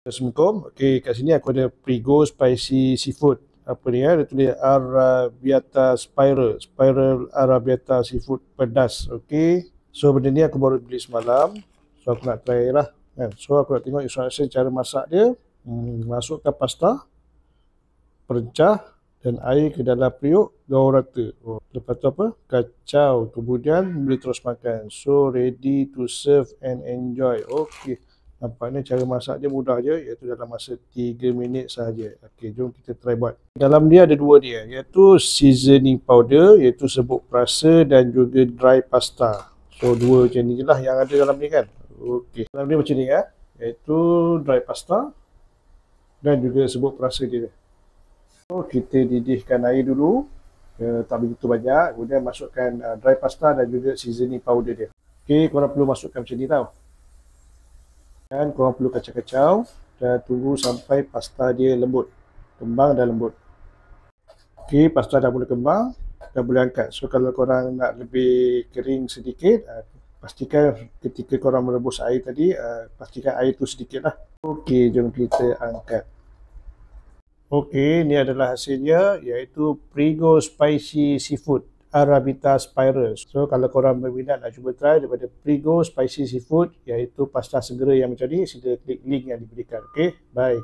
Assalamualaikum. Okey, kat sini aku ada Prego Spicy Seafood. Apa ni ya? Dia tulis Arabiata Spiral Arabiata Seafood pedas. Okey. So benda ni aku baru beli semalam. So aku nak try lah. Kan? So aku nak tengok instruction cara masak dia. Masukkan pasta, perencah dan air ke dalam periuk, gaul rata. Lepas tu apa? Kacau. Kemudian boleh terus makan. So ready to serve and enjoy. Okey. Nampaknya cara masak dia mudah je, iaitu dalam masa 3 minit sahaja. Okey, jom kita try buat. Dalam dia ada dua dia, iaitu seasoning powder, iaitu serbuk perasa dan juga dry pasta. So dua macam ni je lah yang ada dalam ni kan. Okey, dalam dia macam ni ya, iaitu dry pasta dan juga serbuk perasa dia. So kita didihkan air dulu, tak begitu banyak, kemudian masukkan dry pasta dan juga seasoning powder dia. Okey, korang perlu masukkan macam ni tau. Dan korang perlu kacau-kacau dan tunggu sampai pasta dia lembut, kembang dan lembut. Okey, pasta dah mula kembang, dah boleh angkat. So kalau korang nak lebih kering sedikit, pastikan ketika korang merebus air tadi, pastikan air tu sedikit lah. Okey, jom kita angkat. Okey, ni adalah hasilnya, iaitu Prego Spicy Seafood Arabiata Spiral. So kalau korang berminat nak cuba try daripada Prego Spicy Seafood, iaitu pasta segera yang macam ni, sila klik link yang diberikan. Okey, bye.